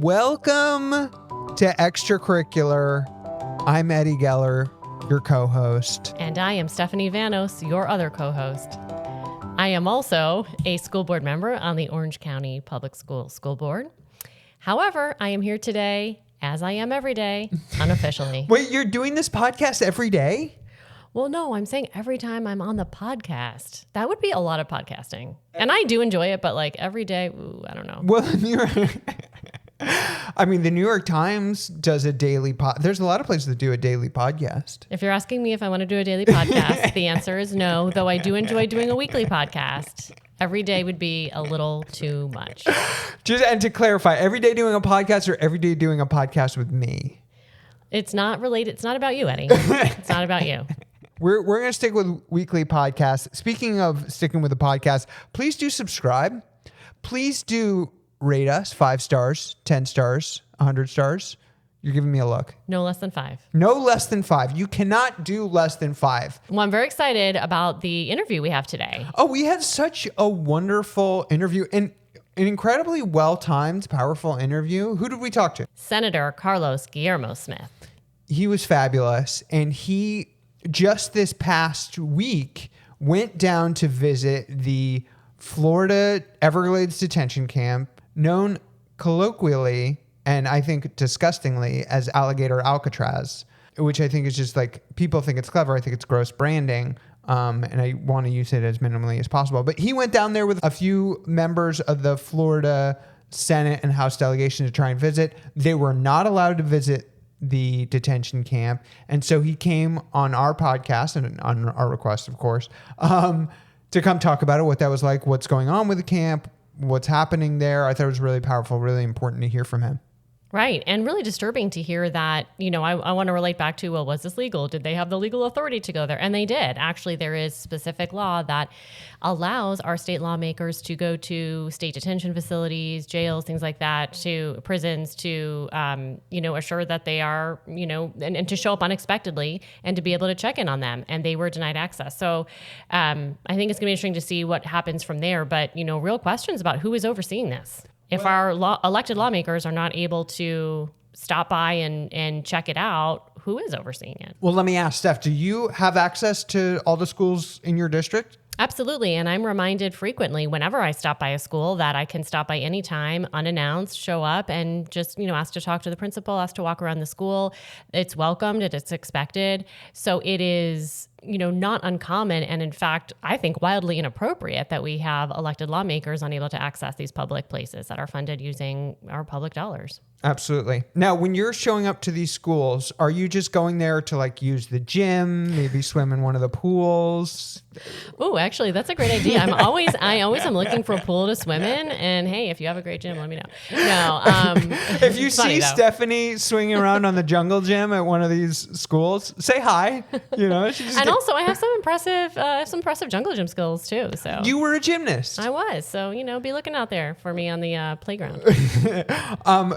Welcome to Extracurricular. I'm Eddie Geller, your co-host. And I am Stephanie Vanos, your other co-host. I am also a school board member on the Orange County Public School Board. However, I am here today, as I am every day, unofficially. Wait, you're doing this podcast every day? Well, no, I'm saying every time I'm on the podcast. That would be a lot of podcasting. And I do enjoy it, but like every day, I don't know. Well, the New York Times does a daily There's a lot of places that do a daily podcast. If you're asking me if I want to do a daily podcast, the answer is no, though I do enjoy doing a weekly podcast. Every day would be a little too much. And to clarify, every day doing a podcast or every day doing a podcast with me? It's not related. It's not about you, Eddie. It's not about you. We're going to stick with weekly podcasts. Speaking of sticking with the podcast, please do subscribe. Please do rate us 5 stars, 10 stars, 100 stars. You're giving me a look. No less than 5. No less than 5. You cannot do less than 5. Well, I'm very excited about the interview we have today. Oh, we had such a wonderful interview and an incredibly well-timed, powerful interview. Who did we talk to? Senator Carlos Guillermo Smith. He was fabulous. And he, just this past week, went down to visit the Florida Everglades detention camp, known colloquially and I think disgustingly as Alligator Alcatraz, which I think is just like, people think it's clever. I think it's gross branding. And I want to use it as minimally as possible. But he went down there with a few members of the Florida Senate and House delegation to try and visit. They were not allowed to visit the detention camp. And so he came on our podcast, and on our request, of course, to come talk about it, what that was like, what's going on with the camp, what's happening there. I thought it was really powerful, really important to hear from him. Right. And really disturbing to hear that, I want to relate back to, well, was this legal? Did they have the legal authority to go there? And they did. Actually, there is specific law that allows our state lawmakers to go to state detention facilities, jails, things like that, to prisons, to, assure that they are, and to show up unexpectedly and to be able to check in on them. And they were denied access. So I think it's going to be interesting to see what happens from there. But, real questions about who is overseeing this. If our elected lawmakers are not able to stop by and check it out, who is overseeing it? Well, let me ask, Steph, do you have access to all the schools in your district? Absolutely. And I'm reminded frequently whenever I stop by a school that I can stop by anytime, unannounced, show up and just, ask to talk to the principal, ask to walk around the school. It's welcomed, it's expected. So it is, not uncommon. And in fact, I think wildly inappropriate that we have elected lawmakers unable to access these public places that are funded using our public dollars. Absolutely. Now, when you're showing up to these schools, are you just going there to use the gym, maybe swim in one of the pools? Oh, actually, that's a great idea. I always am looking for a pool to swim in. And hey, if you have a great gym, let me know. No, if you see Stephanie swinging around on the jungle gym at one of these schools, say hi. And also, I have some impressive jungle gym skills too. So you were a gymnast. I was. So be looking out there for me on the playground.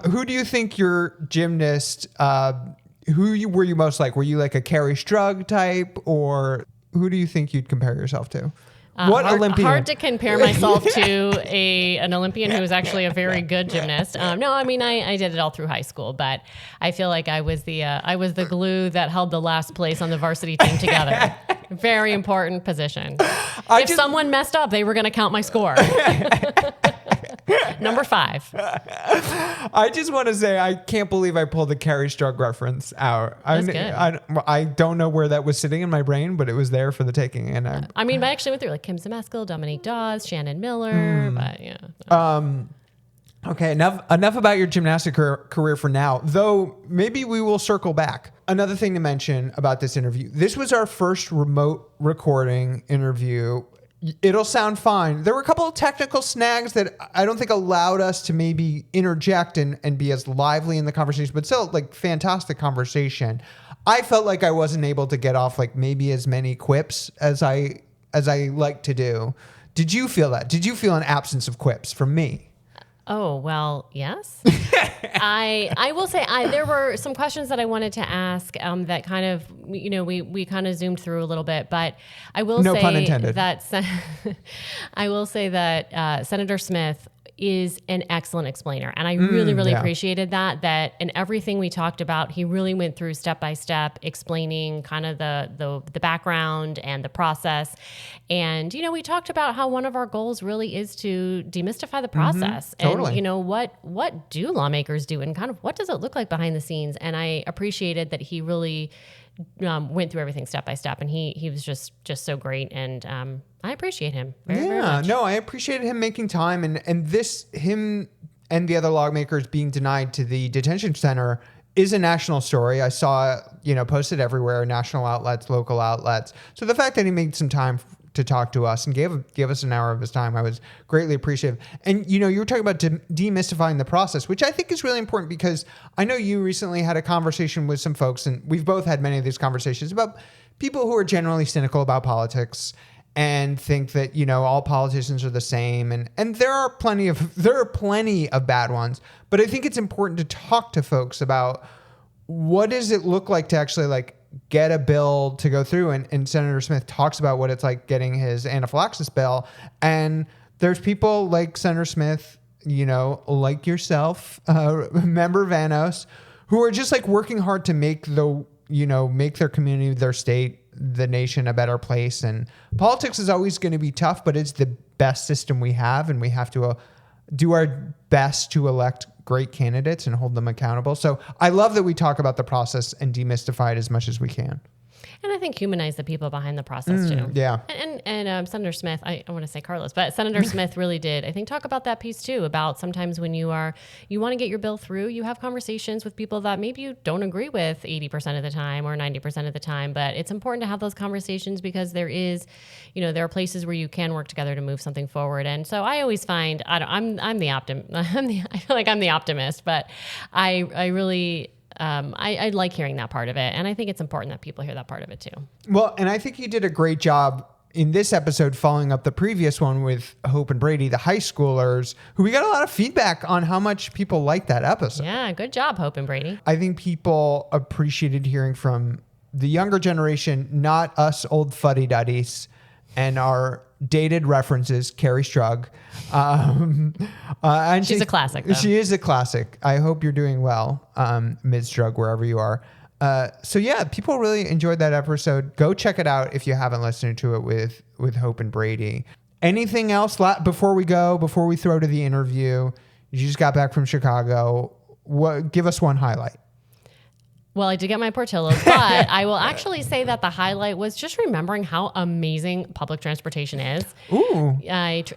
Who do you think your gymnast? Were you most like? Were you like a Carrie Strug type, or who do you think you'd compare yourself to? What Olympian? Hard to compare myself to an Olympian who was actually a very good gymnast. I did it all through high school, but I feel like I was the glue that held the last place on the varsity team together. Very important position. If someone messed up, they were going to count my score. Number 5. I just want to say I can't believe I pulled the Carrie Strug reference out. That's good. I don't know where that was sitting in my brain, but it was there for the taking. And I actually went through like Kim Zmeskal, Dominique Dawes, Shannon Miller. But yeah. Okay, enough about your gymnastic career for now, though maybe we will circle back. Another thing to mention about this interview, this was our first remote recording interview. It'll sound fine. There were a couple of technical snags that I don't think allowed us to maybe interject and be as lively in the conversation, but still fantastic conversation. I felt like I wasn't able to get off maybe as many quips as I like to do. Did you feel that? Did you feel an absence of quips from me? Oh, well, yes. I will say there were some questions that I wanted to ask that kind of, we kind of zoomed through a little bit, but I will no say pun intended. I will say that Senator Smith is an excellent explainer. And I really appreciated that in everything we talked about, he really went through step by step, explaining kind of the background and the process. And, we talked about how one of our goals really is to demystify the process. Totally. And, what do lawmakers do and kind of what does it look like behind the scenes? And I appreciated that he really went through everything step by step, and he was just so great, and I appreciate him very much. No, I appreciated him making time, and him and the other lawmakers being denied to the detention center is a national story. I saw posted everywhere, national outlets, local outlets. So the fact that he made some time to talk to us and gave us an hour of his time, I was greatly appreciative. And you were talking about demystifying the process, which I think is really important, because I know you recently had a conversation with some folks, and we've both had many of these conversations about people who are generally cynical about politics and think that all politicians are the same, and there are plenty of bad ones. But I think it's important to talk to folks about what does it look like to actually get a bill to go through, and Senator Smith talks about what it's like getting his anaphylaxis bill. And there's people like Senator Smith, like yourself, Member Vanos, who are just working hard to make make their community, their state, the nation a better place. And politics is always going to be tough, but it's the best system we have, and we have to do our best to elect great candidates and hold them accountable. So I love that we talk about the process and demystify it as much as we can. And I think humanize the people behind the process too. Yeah. And Senator Smith, I want to say Carlos, but Senator Smith really did, I think, talk about that piece too, about sometimes when you want to get your bill through, you have conversations with people that maybe you don't agree with 80% of the time or 90% of the time, but it's important to have those conversations, because there are places where you can work together to move something forward. And so I always find, I feel like I'm the optimist, but I really, I like hearing that part of it. And I think it's important that people hear that part of it too. Well, and I think you did a great job in this episode following up the previous one with Hope and Brady, the high schoolers, who we got a lot of feedback on how much people liked that episode. Yeah, good job, Hope and Brady. I think people appreciated hearing from the younger generation, not us old fuddy-duddies and our dated references, Carrie Strug. And she's a classic, though. She is a classic. I hope you're doing well, Ms. Strug, wherever you are. So yeah, people really enjoyed that episode. Go check it out if you haven't listened to it with Hope and Brady. Anything else before we throw to the interview? You just got back from Chicago. Give us one highlight. Well, I did get my Portillo's, but I will actually say that the highlight was just remembering how amazing public transportation is. Ooh.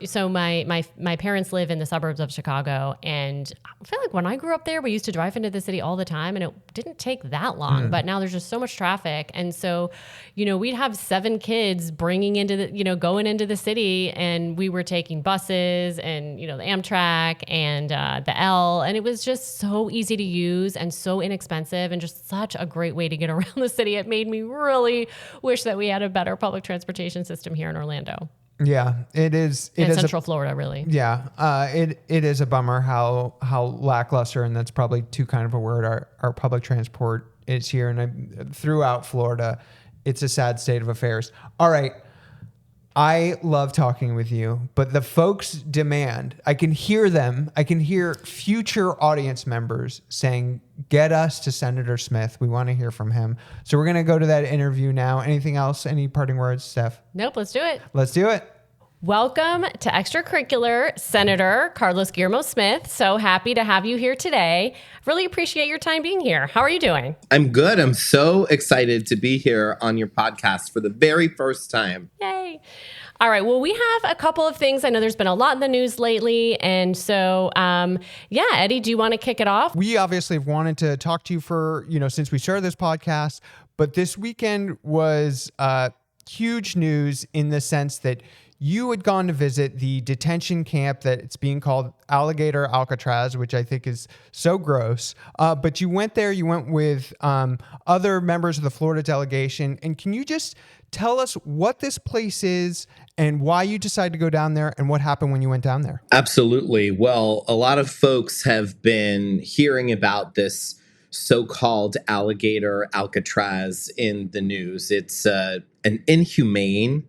So my parents live in the suburbs of Chicago, and I feel like when I grew up there, we used to drive into the city all the time, and it didn't take that long. But now there's just so much traffic, and so we'd have 7 kids going into the city, and we were taking buses and the Amtrak and the L, and it was just so easy to use and so inexpensive and just such a great way to get around the city. It made me really wish that we had a better public transportation system here in Orlando. Yeah, it is. In Central Florida, really. Yeah, it is a bummer how lackluster, and that's probably too kind of a word, our public transport is here, and throughout Florida, it's a sad state of affairs. All right. I love talking with you, but the folks demand, I can hear them. I can hear future audience members saying, get us to Senator Smith. We want to hear from him. So we're going to go to that interview now. Anything else? Any parting words, Steph? Nope. Let's do it. Let's do it. Welcome to Extracurricular, Senator Carlos Guillermo Smith. So happy to have you here today. Really appreciate your time being here. How are you doing? I'm good. I'm so excited to be here on your podcast for the very first time. Yay. All right. Well, we have a couple of things. I know there's been a lot in the news lately. And so, Eddie, do you want to kick it off? We obviously have wanted to talk to you for, since we started this podcast, but this weekend was huge news in the sense that you had gone to visit the detention camp that it's being called Alligator Alcatraz, which I think is so gross. But you went there, you went with other members of the Florida delegation. And can you just tell us what this place is and why you decided to go down there and what happened when you went down there? Absolutely. Well, a lot of folks have been hearing about this so-called Alligator Alcatraz in the news. It's an inhumane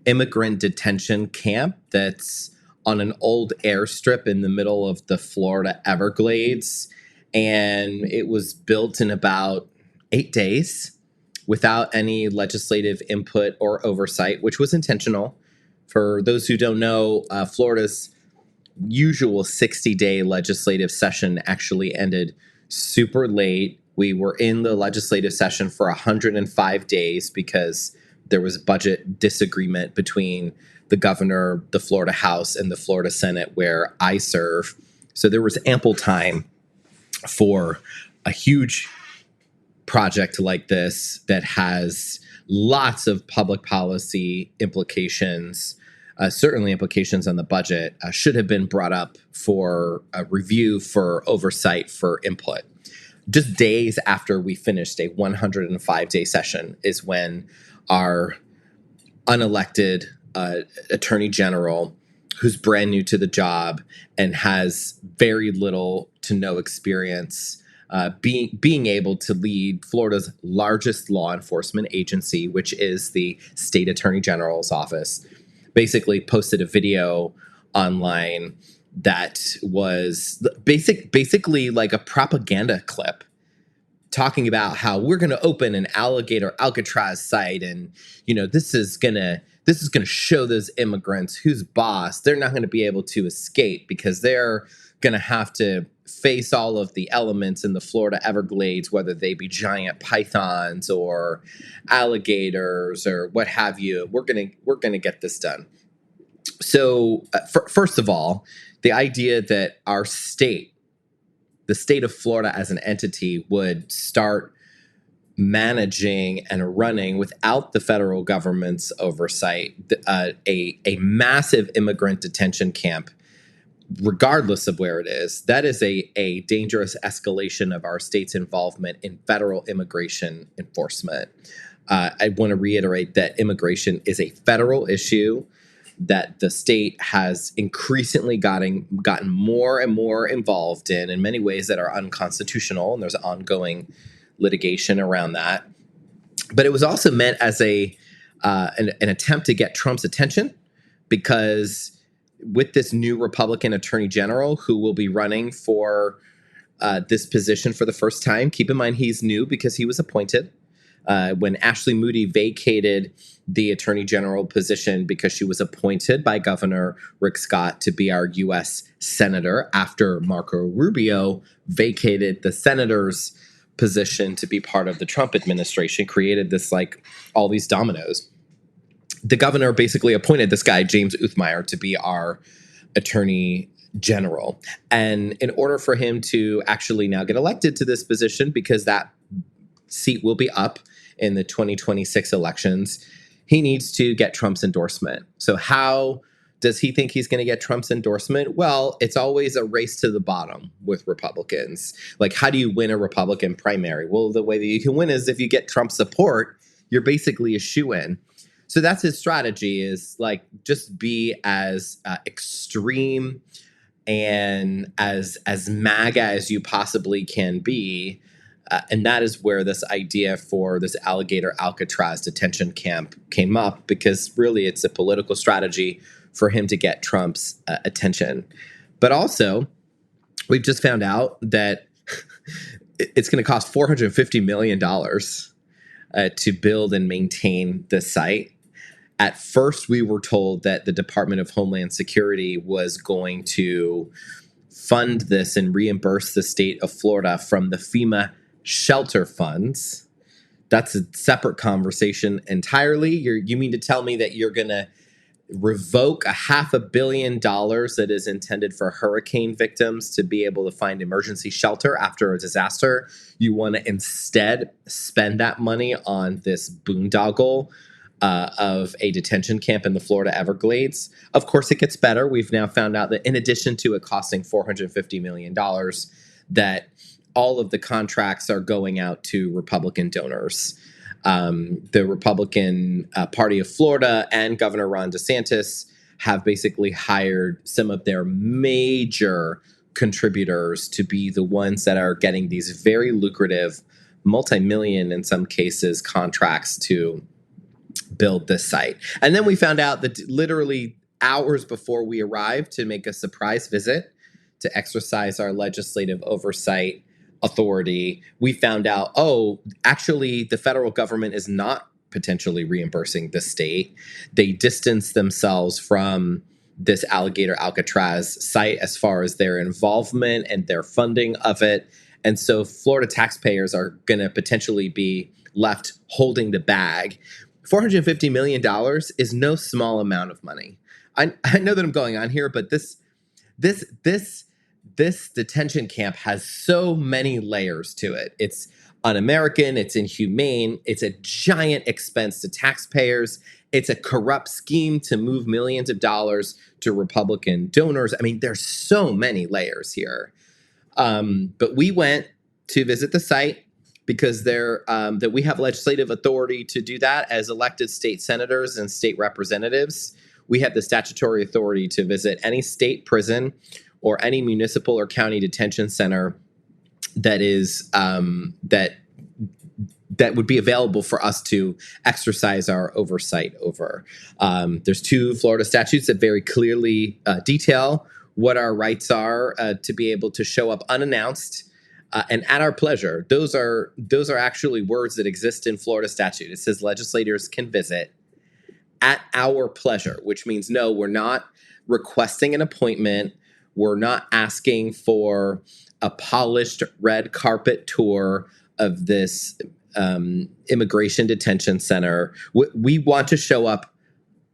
immigrant detention camp that's on an old airstrip in the middle of the Florida Everglades. And it was built in about 8 days without any legislative input or oversight, which was intentional. For those who don't know, Florida's usual 60-day legislative session actually ended super late. We were in the legislative session for 105 days because there was budget disagreement between the governor, the Florida House, and the Florida Senate, where I serve. So there was ample time for a huge project like this that has lots of public policy implications, certainly implications on the budget, should have been brought up for a review, for oversight, for input. Just days after we finished a 105-day session is when our unelected attorney general, who's brand new to the job and has very little to no experience, being able to lead Florida's largest law enforcement agency, which is the state attorney general's office, basically posted a video online that was basically like a propaganda clip talking about how we're going to open an Alligator Alcatraz site, and this is going to show those immigrants who's boss. They're not going to be able to escape because they're going to have to face all of the elements in the Florida Everglades, whether they be giant pythons or alligators or what have you. We're going to get this done. So first of all, the idea that our state, the state of Florida as an entity, would start managing and running without the federal government's oversight a massive immigrant detention camp, regardless of where it is, that is a dangerous escalation of our state's involvement in federal immigration enforcement. I want to reiterate that immigration is a federal issue that the state has increasingly gotten more and more involved in many ways that are unconstitutional, and there's ongoing litigation around that. But it was also meant as an attempt to get Trump's attention, because with this new Republican attorney general who will be running for this position for the first time, keep in mind he's new because he was appointed when Ashley Moody vacated the attorney general position because she was appointed by Governor Rick Scott to be our U.S. senator after Marco Rubio vacated the senator's position to be part of the Trump administration, created this, like, all these dominoes. The governor basically appointed this guy, James Uthmeier, to be our attorney general. And in order for him to actually now get elected to this position, because that seat will be up in the 2026 elections, he needs to get Trump's endorsement. So how does he think he's going to get Trump's endorsement? Well, it's always a race to the bottom with Republicans. Like, how do you win a Republican primary? Well, the way that you can win is if you get Trump's support, you're basically a shoo-in. So that's his strategy, is like just be as extreme and as MAGA as you possibly can be. And that is where this idea for this Alligator Alcatraz detention camp came up, because really it's a political strategy for him to get Trump's attention. But also, we've just found out that it's going to cost $450 million to build and maintain the site. At first, we were told that the Department of Homeland Security was going to fund this and reimburse the state of Florida from the FEMA shelter funds. That's a separate conversation entirely. You mean to tell me that you're going to revoke $500 million that is intended for hurricane victims to be able to find emergency shelter after a disaster? You want to instead spend that money on this boondoggle of a detention camp in the Florida Everglades? Of course, it gets better. We've now found out that in addition to it costing $450 million, that all of the contracts are going out to Republican donors. The Republican Party of Florida and Governor Ron DeSantis have basically hired some of their major contributors to be the ones that are getting these very lucrative, multi-million in some cases, contracts to build this site. And then we found out that literally hours before we arrived to make a surprise visit to exercise our legislative oversight authority, we found out, actually, the federal government is not potentially reimbursing the state. They distanced themselves from this Alligator Alcatraz site as far as their involvement and their funding of it. And so Florida taxpayers are going to potentially be left holding the bag. $450 million is no small amount of money. I know that I'm going on here, but this detention camp has so many layers to it. It's un-American, it's inhumane, it's a giant expense to taxpayers, it's a corrupt scheme to move millions of dollars to Republican donors. I mean, there's so many layers here. But we went to visit the site because that we have legislative authority to do that as elected state senators and state representatives. We have the statutory authority to visit any state prison or any municipal or county detention center that is that would be available for us to exercise our oversight over. There's 2 Florida statutes that very clearly detail what our rights are to be able to show up unannounced and at our pleasure. Those are actually words that exist in Florida statute. It says legislators can visit at our pleasure, which means no, we're not requesting an appointment. We're not asking for a polished red carpet tour of this immigration detention center. We want to show up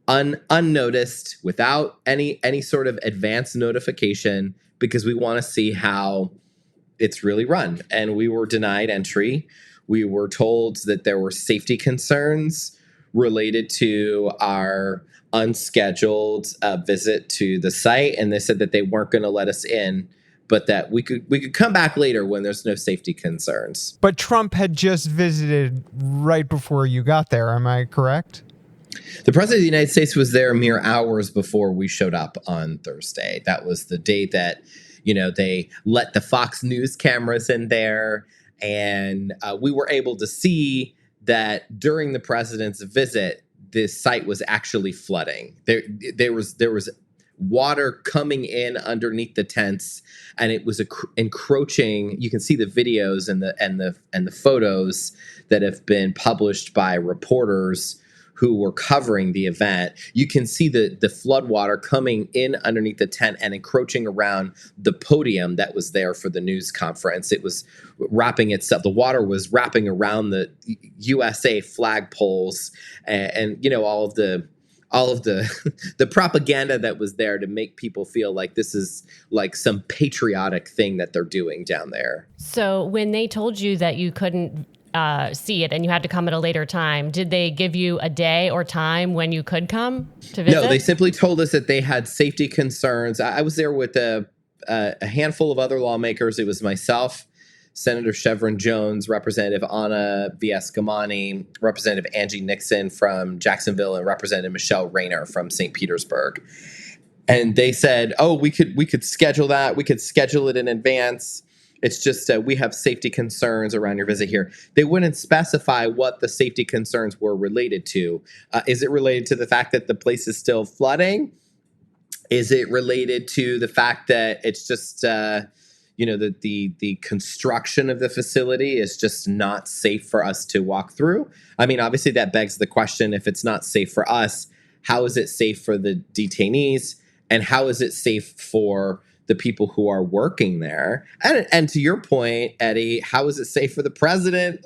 unnoticed, without any sort of advance notification, because we want to see how it's really run. And we were denied entry. We were told that there were safety concerns related to our unscheduled visit to the site, and they said that they weren't going to let us in, but that we could come back later when there's no safety concerns. But Trump had just visited right before you got there. Am I correct? The president of the United States was there mere hours before we showed up on Thursday. That was the day that, they let the Fox News cameras in there, and we were able to see that during the president's visit, this site was actually flooding. There was water coming in underneath the tents, and it was encroaching. You can see the videos and the photos that have been published by reporters who were covering the event. You can see the flood water coming in underneath the tent and encroaching around the podium that was there for the news conference. It was wrapping itself. The water was wrapping around the USA flagpoles and all of the the propaganda that was there to make people feel like this is like some patriotic thing that they're doing down there. So when they told you that you couldn't see it and you had to come at a later time, did they give you a day or time when you could come to visit? No, they simply told us that they had safety concerns. I was there with a handful of other lawmakers. It was myself, Senator Chevron Jones, Representative Anna Viescamani, Representative Angie Nixon from Jacksonville, and Representative Michelle Rayner from St. Petersburg. And they said, we could schedule that. We could schedule it in advance. It's just we have safety concerns around your visit here. They wouldn't specify what the safety concerns were related to. Is it related to the fact that the place is still flooding? Is it related to the fact that it's just, that the construction of the facility is just not safe for us to walk through? I mean, obviously that begs the question, if it's not safe for us, how is it safe for the detainees? And how is it safe for the people who are working there? And to your point, Eddie, how is it safe for the president?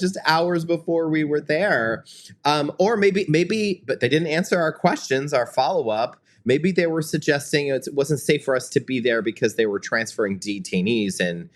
Just hours before we were there, or maybe, but they didn't answer our questions, our follow-up. Maybe they were suggesting it wasn't safe for us to be there because they were transferring detainees, and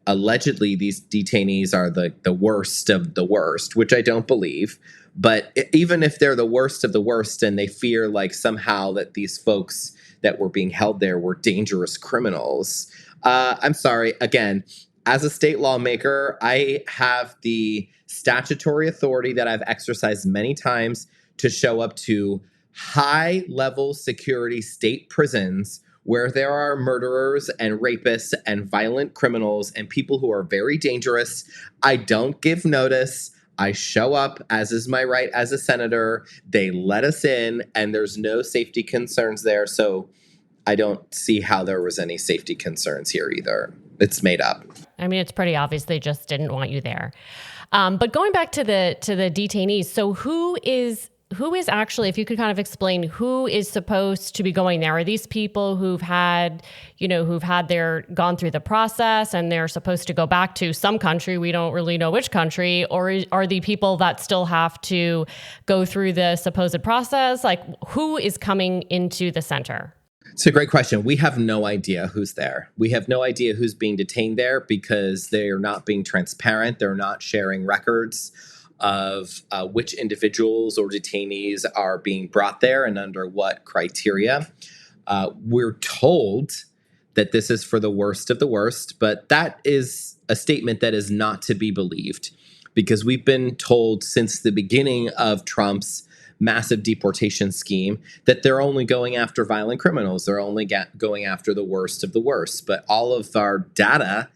allegedly these detainees are the worst of the worst, which I don't believe. But even if they're the worst of the worst and they fear like somehow that these folks that were being held there were dangerous criminals, I'm sorry. Again, as a state lawmaker, I have the statutory authority that I've exercised many times to show up to high-level security state prisons where there are murderers and rapists and violent criminals and people who are very dangerous. I don't give notice. I show up, as is my right as a senator. They let us in, and there's no safety concerns there. So I don't see how there was any safety concerns here either. It's made up. I mean, it's pretty obvious they just didn't want you there. But going back to the detainees, so who is actually, if you could kind of explain, who is supposed to be going there? Are these people who've gone through the process and they're supposed to go back to some country, we don't really know which country, or are the people that still have to go through the supposed process? Like, who is coming into the center? It's a great question. We have no idea who's there. We have no idea who's being detained there because they are not being transparent. They're not sharing records of which individuals or detainees are being brought there and under what criteria. We're told that this is for the worst of the worst, but that is a statement that is not to be believed because we've been told since the beginning of Trump's massive deportation scheme that they're only going after violent criminals. They're only going after the worst of the worst. But all of our data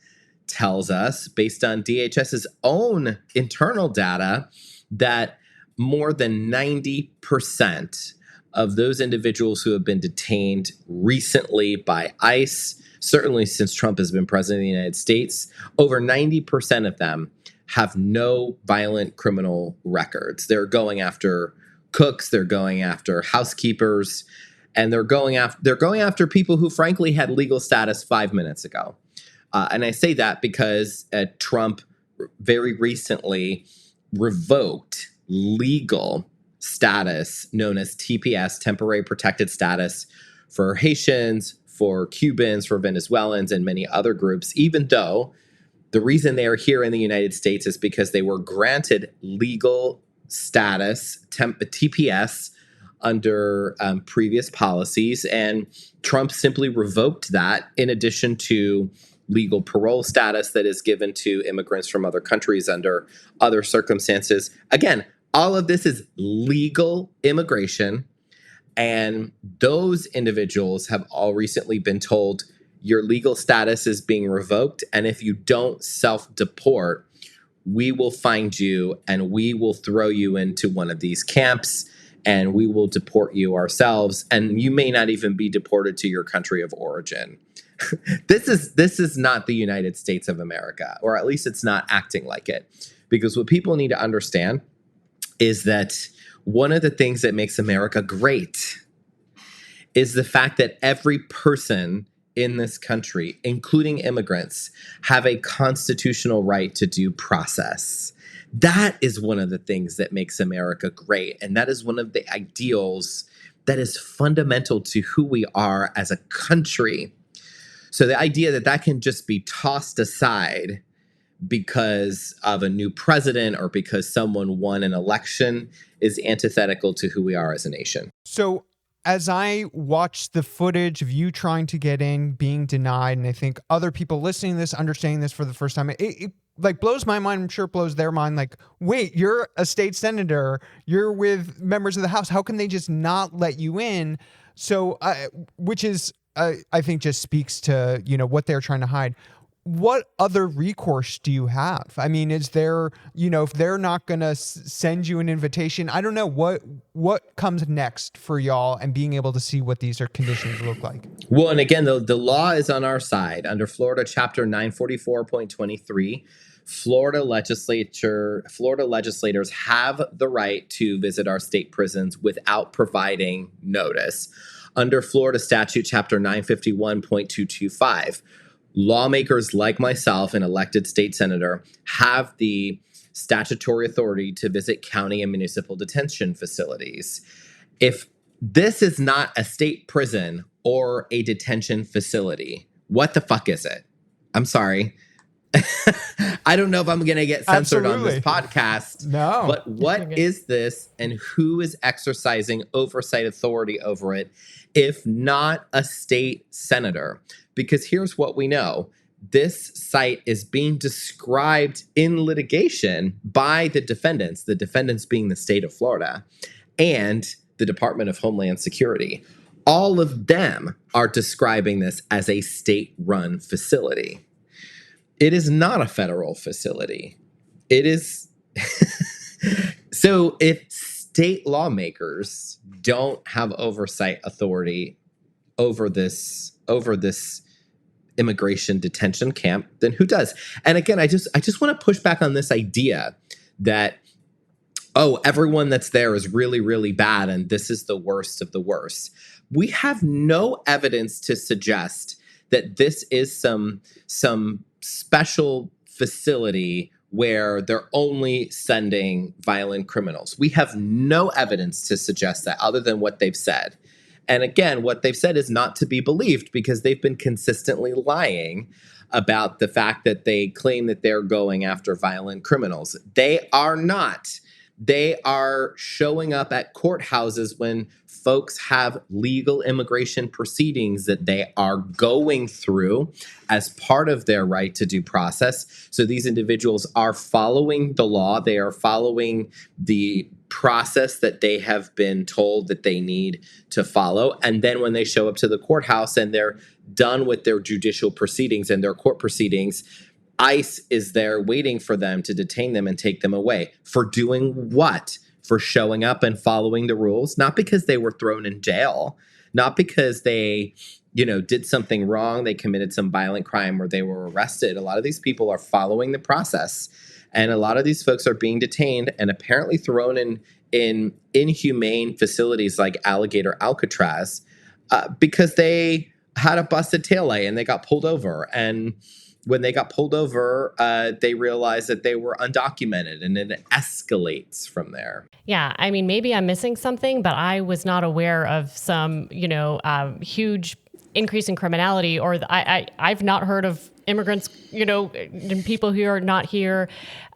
tells us, based on DHS's own internal data, that more than 90% of those individuals who have been detained recently by ICE, certainly since Trump has been president of the United States, over 90% of them have no violent criminal records. They're going after cooks, they're going after housekeepers, and they're going after people who frankly had legal status 5 minutes ago. And I say that because Trump very recently revoked legal status known as TPS, temporary protected status, for Haitians, for Cubans, for Venezuelans, and many other groups, even though the reason they are here in the United States is because they were granted legal status, TPS, under previous policies. And Trump simply revoked that in addition to legal parole status that is given to immigrants from other countries under other circumstances. Again, all of this is legal immigration. And those individuals have all recently been told your legal status is being revoked. And if you don't self-deport, we will find you and we will throw you into one of these camps and we will deport you ourselves. And you may not even be deported to your country of origin. This is not the United States of America, or at least it's not acting like it. Because what people need to understand is that one of the things that makes America great is the fact that every person in this country, including immigrants, have a constitutional right to due process. That is one of the things that makes America great. And that is one of the ideals that is fundamental to who we are as a country. So the idea that that can just be tossed aside because of a new president or because someone won an election is antithetical to who we are as a nation. So as I watch the footage of you trying to get in, being denied, and I think other people listening to this, understanding this for the first time, it like blows my mind. I'm sure it blows their mind. Like, wait, you're a state senator. You're with members of the House. How can they just not let you in? So, which is, I think, just speaks to, what they're trying to hide. What other recourse do you have? I mean, is there, if they're not going to send you an invitation, I don't know what comes next for y'all and being able to see what these conditions look like. Well, and again, the law is on our side. Under Florida Chapter 944.23, Florida legislators have the right to visit our state prisons without providing notice. Under Florida Statute Chapter 951.225, lawmakers like myself, an elected state senator, have the statutory authority to visit county and municipal detention facilities. If this is not a state prison or a detention facility, what the fuck is it? I'm sorry. I don't know if I'm going to get censored on this podcast. No. But what is this and who is exercising oversight authority over it if not a state senator? Because here's what we know. This site is being described in litigation by the defendants being the state of Florida and the Department of Homeland Security. All of them are describing this as a state-run facility. It is not a federal facility. It is So if state lawmakers don't have oversight authority over this immigration detention camp, then who does? And again, I just want to push back on this idea that, oh, everyone that's there is really, really bad and this is the worst of the worst. We have no evidence to suggest that this is some special facility where they're only sending violent criminals. We have no evidence to suggest that other than what they've said. And again, what they've said is not to be believed because they've been consistently lying about the fact that they claim that they're going after violent criminals. They are not. They are showing up at courthouses when folks have legal immigration proceedings that they are going through as part of their right to due process. So these individuals are following the law. They are following the process that they have been told that they need to follow. And then when they show up to the courthouse and they're done with their judicial proceedings and their court proceedings, ICE is there waiting for them to detain them and take them away. For doing what? For showing up and following the rules, not because they were thrown in jail, not because they, did something wrong, they committed some violent crime or they were arrested. A lot of these people are following the process. And a lot of these folks are being detained and apparently thrown in inhumane facilities like Alligator Alcatraz because they had a busted taillight and they got pulled over. And when they got pulled over, they realized that they were undocumented, and it escalates from there. Yeah, I mean, maybe I'm missing something, but I was not aware of some, huge increase in criminality, or I've not heard of immigrants, people who are not here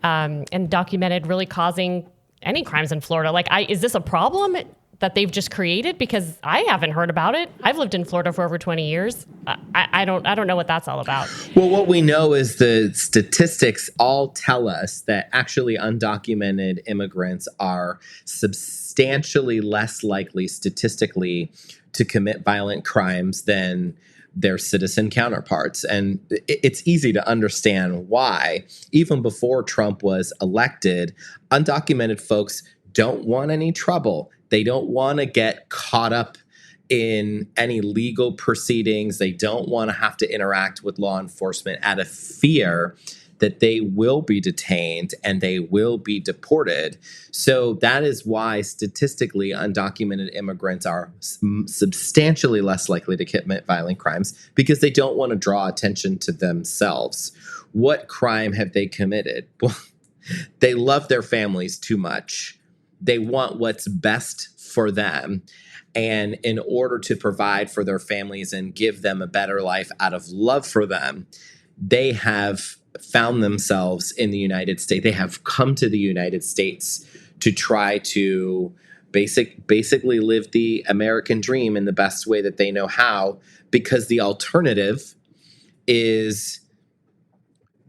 and documented really causing any crimes in Florida. Is this a problem that they've just created? Because I haven't heard about it. I've lived in Florida for over 20 years. I don't know what that's all about. Well, what we know is the statistics all tell us that actually undocumented immigrants are substantially less likely statistically to commit violent crimes than their citizen counterparts. And it's easy to understand why. Even before Trump was elected, undocumented folks don't want any trouble. They don't want to get caught up in any legal proceedings. They don't want to have to interact with law enforcement out of fear that they will be detained and they will be deported. So that is why statistically undocumented immigrants are substantially less likely to commit violent crimes, because they don't want to draw attention to themselves. What crime have they committed? Well, they love their families too much. They want what's best for them. And in order to provide for their families and give them a better life out of love for them, they have found themselves in the United States. They have come to the United States to try to basically live the American dream in the best way that they know how, because the alternative is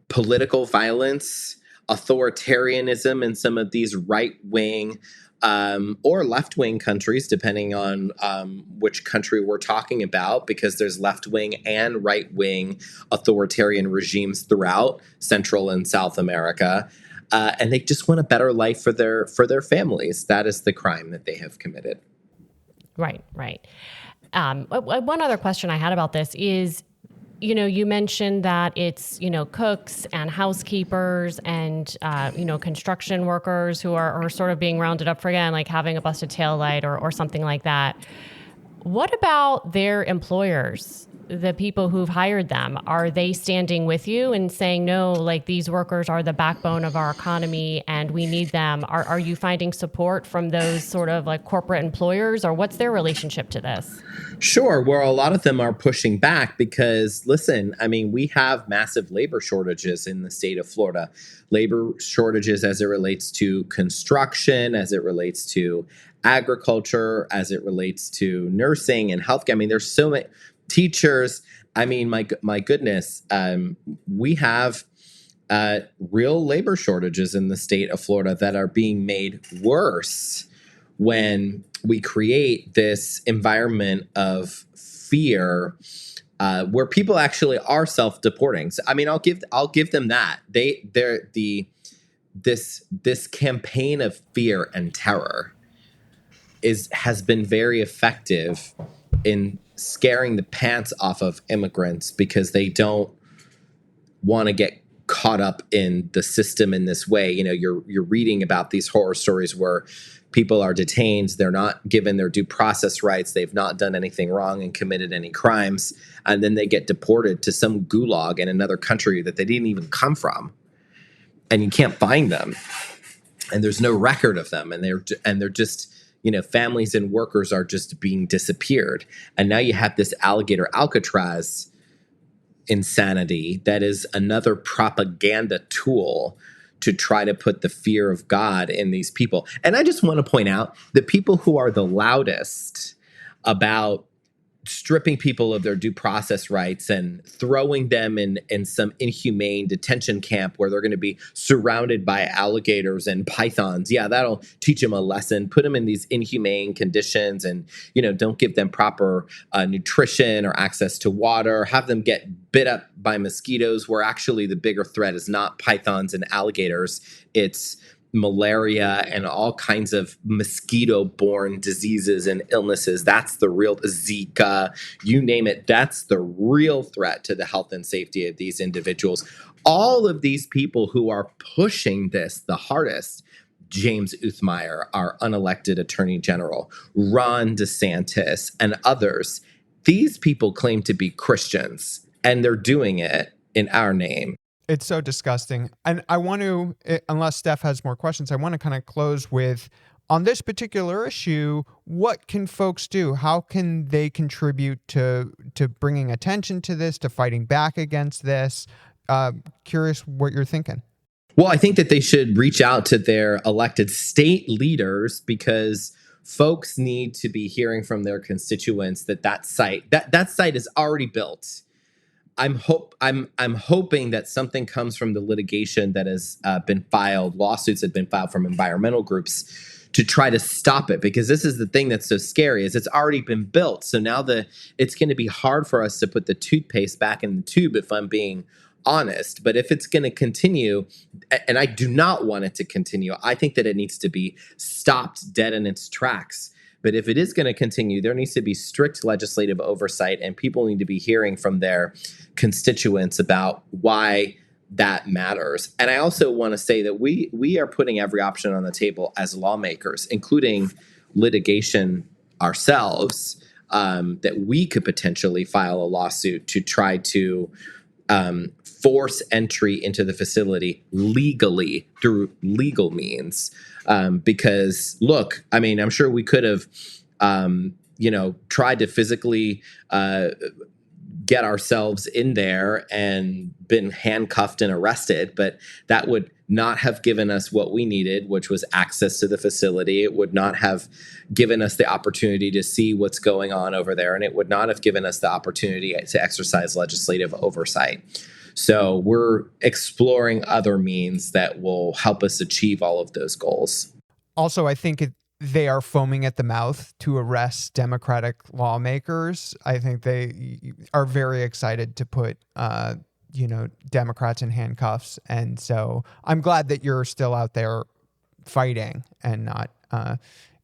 political violence, authoritarianism in some of these right-wing or left-wing countries, depending on which country we're talking about, because there's left-wing and right-wing authoritarian regimes throughout Central and South America. And they just want a better life for their families. That is the crime that they have committed. Right. One other question I had about this is, you mentioned that it's, cooks and housekeepers and, construction workers who are sort of being rounded up for, again, like having a busted taillight or something like that. What about their employers, the people who've hired them? Are they standing with you and saying, no, like these workers are the backbone of our economy and we need them? Are you finding support from those sort of like corporate employers, or what's their relationship to this? Sure. Well, a lot of them are pushing back because, listen, I mean, we have massive labor shortages in the state of Florida. Labor shortages as it relates to construction, as it relates to agriculture, as it relates to nursing and healthcare. I mean, there's so many teachers. I mean, my goodness, we have real labor shortages in the state of Florida that are being made worse when we create this environment of fear where people actually are self-deporting. So, I mean, I'll give them that. this campaign of fear and terror has been very effective in scaring the pants off of immigrants because they don't want to get caught up in the system in this way. You know, you're reading about these horror stories where people are detained, they're not given their due process rights, they've not done anything wrong and committed any crimes, and then they get deported to some gulag in another country that they didn't even come from, and you can't find them, and there's no record of them, and they're just, you know, families and workers are just being disappeared. And now you have this Alligator Alcatraz insanity that is another propaganda tool to try to put the fear of God in these people. And I just want to point out the people who are the loudest about stripping people of their due process rights and throwing them in some inhumane detention camp where they're going to be surrounded by alligators and pythons. Yeah, that'll teach them a lesson. Put them in these inhumane conditions and, you know, don't give them proper nutrition or access to water. Have them get bit up by mosquitoes, where actually the bigger threat is not pythons and alligators. It's malaria and all kinds of mosquito-borne diseases and illnesses. That's the real Zika, you name it. That's the real threat to the health and safety of these individuals. All of these people who are pushing this the hardest, James Uthmeier, our unelected attorney general, Ron DeSantis, and others, these people claim to be Christians, and they're doing it in our name. It's so disgusting. And I want to, unless Steph has more questions, I want to kind of close with, on this particular issue, what can folks do? How can they contribute to bringing attention to this, to fighting back against this? Curious what you're thinking. Well, I think that they should reach out to their elected state leaders, because folks need to be hearing from their constituents that site is already built. I'm hoping that something comes from the litigation that has been filed. Lawsuits have been filed from environmental groups to try to stop it, because this is the thing that's so scary, is it's already been built. So now it's going to be hard for us to put the toothpaste back in the tube, if I'm being honest. But if it's going to continue, and I do not want it to continue, I think that it needs to be stopped dead in its tracks. But if it is going to continue, there needs to be strict legislative oversight, and people need to be hearing from their constituents about why that matters. And I also want to say that we are putting every option on the table as lawmakers, including litigation ourselves, that we could potentially file a lawsuit to try to force entry into the facility legally through legal means. Because look, I mean, I'm sure we could have, tried to physically get ourselves in there and been handcuffed and arrested, but that would not have given us what we needed, which was access to the facility. It would not have given us the opportunity to see what's going on over there, and it would not have given us the opportunity to exercise legislative oversight. So we're exploring other means that will help us achieve all of those goals. Also, I think they are foaming at the mouth to arrest Democratic lawmakers. I think they are very excited to put, Democrats in handcuffs. And so I'm glad that you're still out there fighting and not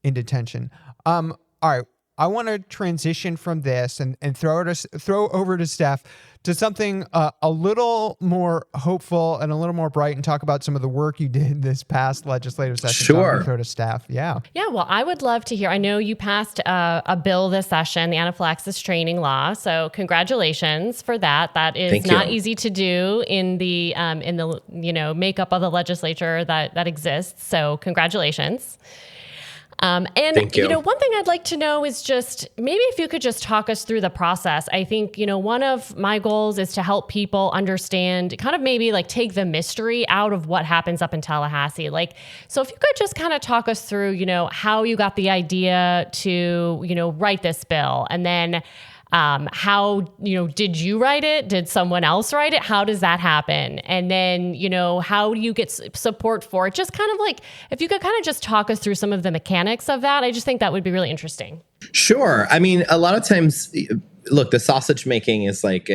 in detention. All right. I want to transition from this and throw over to Steph to something a little more hopeful and a little more bright, and talk about some of the work you did this past legislative session. Sure. So I'm going to throw to Steph. Yeah. Yeah. Well, I would love to hear. I know you passed a bill this session, the anaphylaxis training law. So congratulations for that. That is not easy to do in the makeup of the legislature that exists. So congratulations. Thank you. One thing I'd like to know is just maybe if you could just talk us through the process. I think, one of my goals is to help people understand, kind of maybe like take the mystery out of what happens up in Tallahassee. So if you could just kind of talk us through, how you got the idea to, write this bill, and then how, did you write it? Did someone else write it? How does that happen? And then, how do you get support for it? Just kind of like, if you could kind of just talk us through some of the mechanics of that, I just think that would be really interesting. Sure. I mean, a lot of times, look, the sausage making is like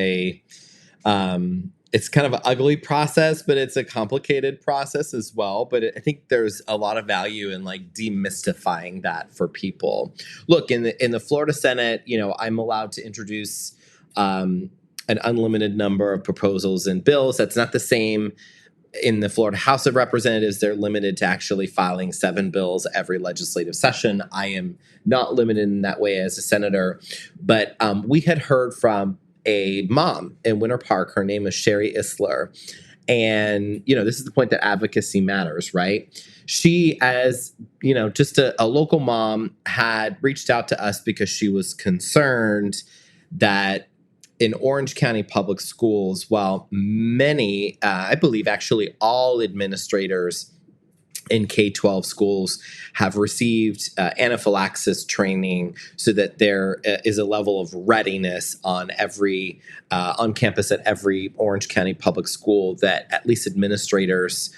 it's kind of an ugly process, but it's a complicated process as well. But I think there's a lot of value in like demystifying that for people. Look, in the Florida Senate, I'm allowed to introduce an unlimited number of proposals and bills. That's not the same in the Florida House of Representatives. They're limited to actually filing 7 bills every legislative session. I am not limited in that way as a senator. But we had heard from a mom in Winter Park. Her name is Sherry Isler. And, this is the point that advocacy matters, right? She, as, just a local mom, had reached out to us because she was concerned that in Orange County Public Schools, while many, I believe actually all administrators in K-12 schools have received anaphylaxis training so that there is a level of readiness on campus at every Orange County Public School, that at least administrators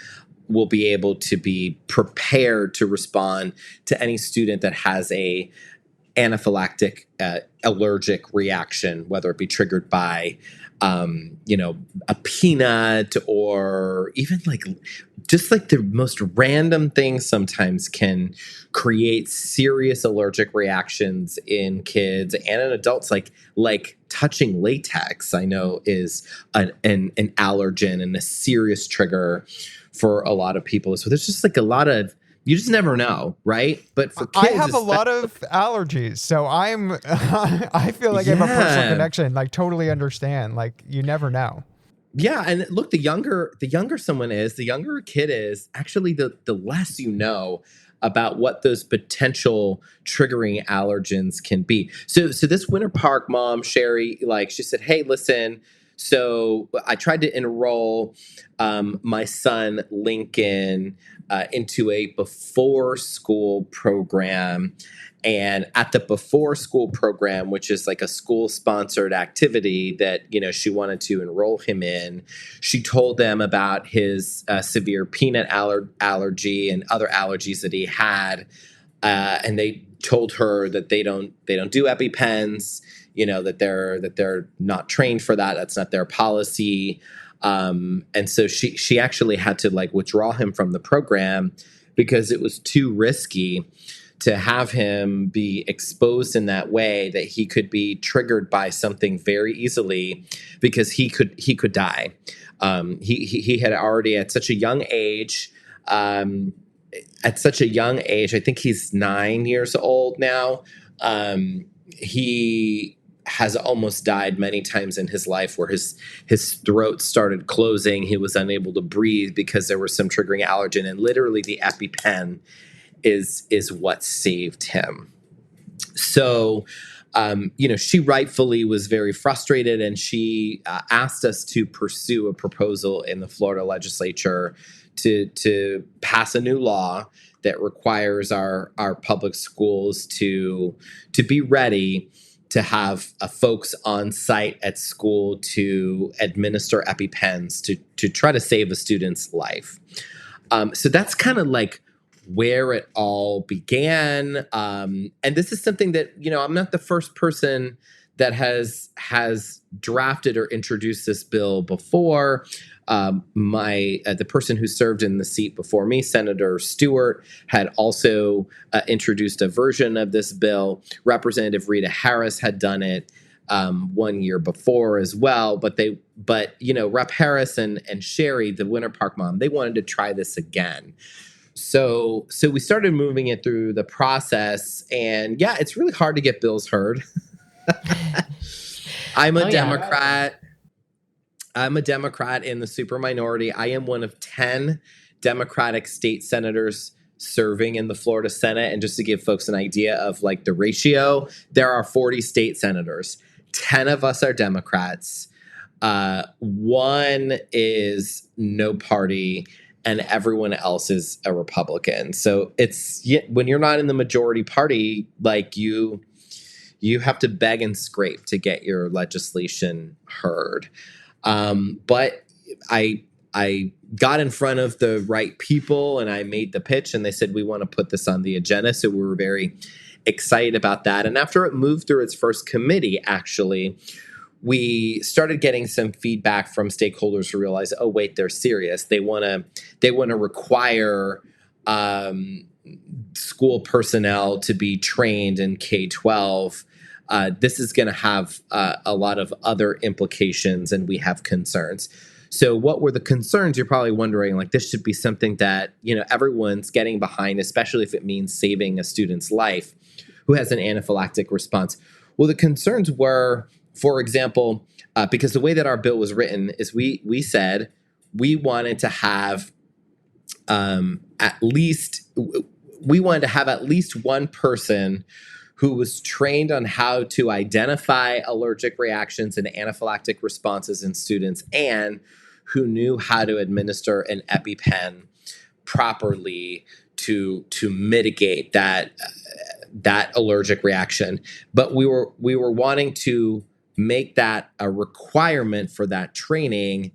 will be able to be prepared to respond to any student that has a anaphylactic allergic reaction, whether it be triggered by a peanut, or even just the most random things sometimes can create serious allergic reactions in kids and in adults. Like touching latex, I know, is an allergen and a serious trigger for a lot of people. So there's just a lot of, you just never know, right? But for kids, I have a lot of allergies, so I feel like I have a personal connection. Totally understand. You never know. Yeah, and look, the younger someone is, the younger a kid is, actually the less you know about what those potential triggering allergens can be. So this Winter Park mom, Sherry, she said, "Hey, listen. So I tried to enroll my son Lincoln into a before school program. And at the before school program, which is like a school sponsored activity that, she wanted to enroll him in, she told them about his severe peanut allergy and other allergies that he had. And they told her that they don't do EpiPens, that they're not trained for that. That's not their policy. And so she actually had to withdraw him from the program because it was too risky to have him be exposed in that way, that he could be triggered by something very easily, because he could die. He had already at such a young age, I think he's 9 years old now. He has almost died many times in his life, where his throat started closing. He was unable to breathe because there was some triggering allergen, and literally the EpiPen is what saved him. So, she rightfully was very frustrated, and she asked us to pursue a proposal in the Florida legislature to pass a new law that requires our public schools to be ready to have folks on site at school to administer EpiPens to try to save a student's life. So that's kind of where it all began. And this is something that, I'm not the first person that has drafted or introduced this bill before. The person who served in the seat before me, Senator Stewart, had also introduced a version of this bill. Representative Rita Harris had done it 1 year before as well. But Rep Harris and Sherry, the Winter Park mom, they wanted to try this again. So we started moving it through the process, and yeah, it's really hard to get bills heard. I'm a Democrat. I'm a Democrat in the super minority. I am one of 10 Democratic state senators serving in the Florida Senate. And just to give folks an idea of the ratio, there are 40 state senators. 10 of us are Democrats. One is no party, and everyone else is a Republican. So when you're not in the majority party, you have to beg and scrape to get your legislation heard. But I got in front of the right people, and I made the pitch, and they said, we want to put this on the agenda. So we were very excited about that. And after it moved through its first committee, actually, we started getting some feedback from stakeholders who realized, oh wait, they're serious. They want to require school personnel to be trained in K-12. This is going to have a lot of other implications, and we have concerns. So what were the concerns? You're probably wondering, like, this should be something that, everyone's getting behind, especially if it means saving a student's life who has an anaphylactic response. Well, the concerns were, for example, because the way that our bill was written is we said we wanted to have at least one person who was trained on how to identify allergic reactions and anaphylactic responses in students, and who knew how to administer an EpiPen properly to mitigate that allergic reaction. But we were wanting to make that a requirement for that training,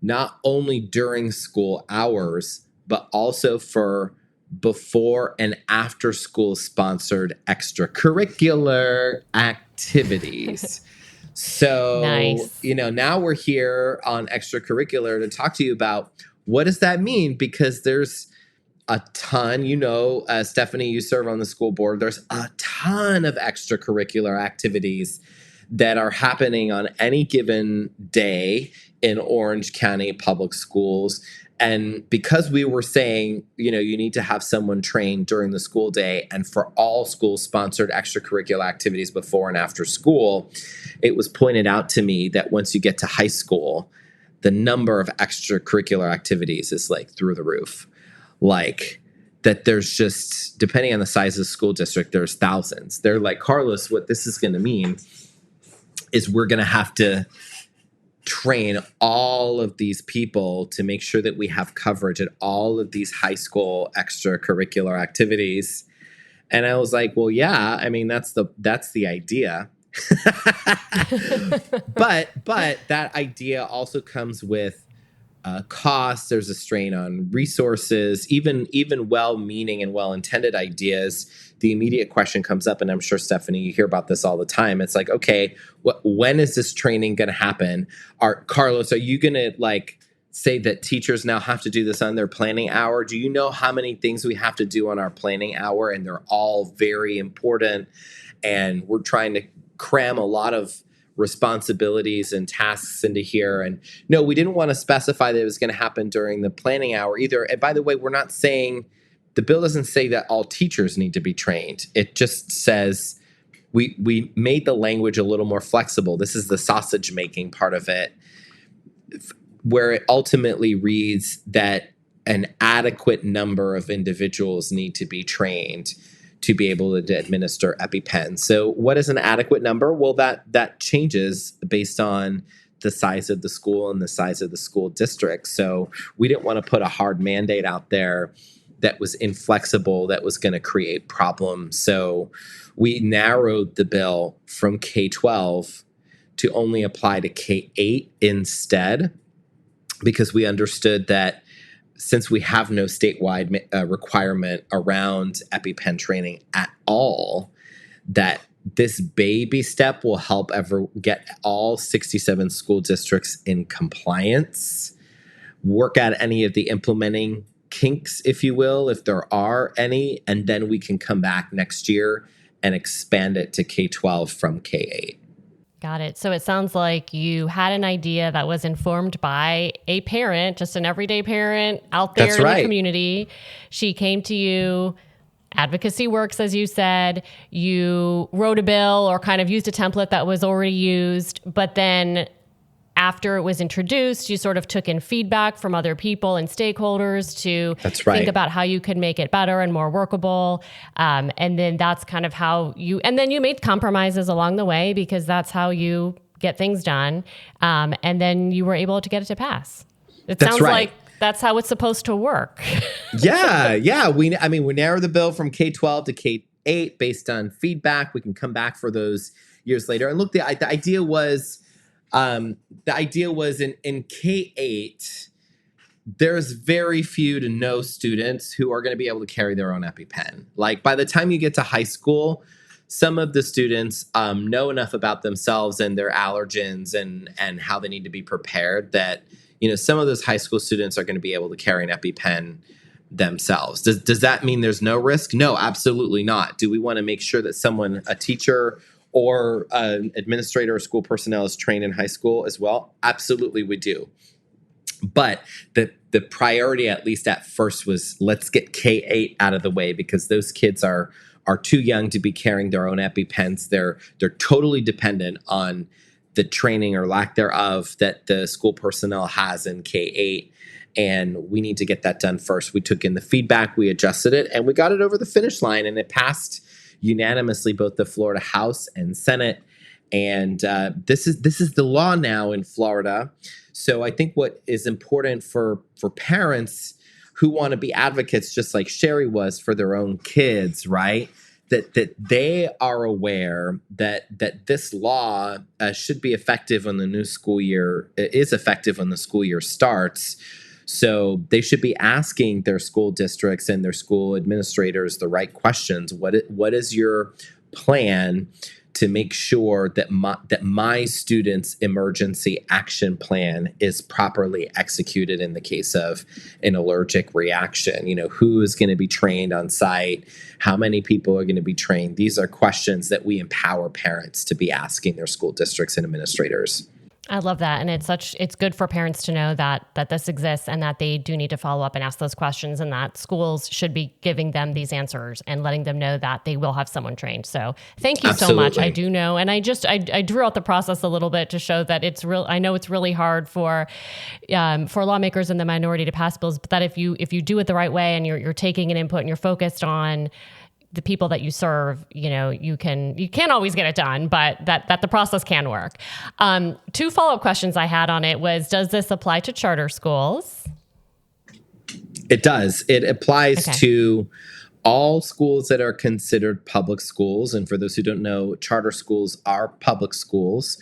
not only during school hours, but also for before and after school sponsored extracurricular activities. So, Nice. now we're here on extracurricular to talk to you about what does that mean? Because there's a ton, Stephanie, you serve on the school board. There's a ton of extracurricular activities that are happening on any given day in Orange County Public Schools. And because we were saying, you need to have someone trained during the school day and for all school-sponsored extracurricular activities before and after school, it was pointed out to me that once you get to high school, the number of extracurricular activities is like through the roof. Like that there's just, depending on the size of the school district, there's thousands. They're like, Carlos, what this is going to mean is we're going to have to train all of these people to make sure that we have coverage at all of these high school extracurricular activities. And I was like, well, yeah, I mean, that's the idea. but that idea also comes with costs. There's a strain on resources, even well-meaning and well-intended ideas. The immediate question comes up, and I'm sure, Stephanie, you hear about this all the time. It's like, okay, when is this training going to happen? Carlos, are you going to say that teachers now have to do this on their planning hour? Do you know how many things we have to do on our planning hour? And they're all very important. And we're trying to cram a lot of responsibilities and tasks into here. And no, we didn't want to specify that it was going to happen during the planning hour either. And by the way, we're not saying, the bill doesn't say that all teachers need to be trained. It just says we made the language a little more flexible. This is the sausage making part of it, where it ultimately reads that an adequate number of individuals need to be trained to be able to administer EpiPen. So what is an adequate number? Well, that changes based on the size of the school and the size of the school district. So we didn't want to put a hard mandate out there that was inflexible, that was going to create problems. So we narrowed the bill from K-12 to only apply to K-8 instead, because we understood that since we have no statewide requirement around EpiPen training at all, that this baby step will help get all 67 school districts in compliance, work out any of the implementing kinks, if you will, if there are any, and then we can come back next year and expand it to K-12 from K-8. Got it. So it sounds like you had an idea that was informed by a parent, just an everyday parent out there in the community. She came to you. Advocacy works, as you said. You wrote a bill or kind of used a template that was already used, but then after it was introduced, you sort of took in feedback from other people and stakeholders to think about how you could make it better and more workable. And then that's kind of how you made compromises along the way, because that's how you get things done. And then you were able to get it to pass. It sounds like that's how it's supposed to work. Yeah. We narrowed the bill from K-12 to K-8 based on feedback. We can come back for those years later. And look, the idea was in K-8, there's very few to no students who are going to be able to carry their own EpiPen. Like by the time you get to high school, some of the students know enough about themselves and their allergens and how they need to be prepared that, some of those high school students are going to be able to carry an EpiPen themselves. Does that mean there's no risk? No, absolutely not. Do we want to make sure that a teacher or an administrator or school personnel is trained in high school as well? Absolutely, we do. But the priority, at least at first, was let's get K-8 out of the way, because those kids are too young to be carrying their own EpiPens. They're totally dependent on the training or lack thereof that the school personnel has in K-8. And we need to get that done first. We took in the feedback, we adjusted it, and we got it over the finish line. And it passed unanimously, both the Florida House and Senate. And this is the law now in Florida. So I think what is important for parents who want to be advocates, just like Sherry was for their own kids, right? That they are aware that this law should be effective when the new school year is effective when the school year starts. So they should be asking their school districts and their school administrators the right questions. What is your plan to make sure that my student's emergency action plan is properly executed in the case of an allergic reaction? Who is going to be trained on site? How many people are going to be trained? These are questions that we empower parents to be asking their school districts and administrators. I love that. And it's good for parents to know that this exists and that they do need to follow up and ask those questions, and that schools should be giving them these answers and letting them know that they will have someone trained. So thank you Absolutely. so much. I do know. And I drew out the process a little bit to show that I know it's really hard for lawmakers in the minority to pass bills, but that if you do it the right way and you're taking an input and you're focused on the people that you serve, you can't always get it done, but that the process can work. 2 follow-up questions I had on it was, does this apply to charter schools? It does. It applies to all schools that are considered public schools. And for those who don't know, charter schools are public schools.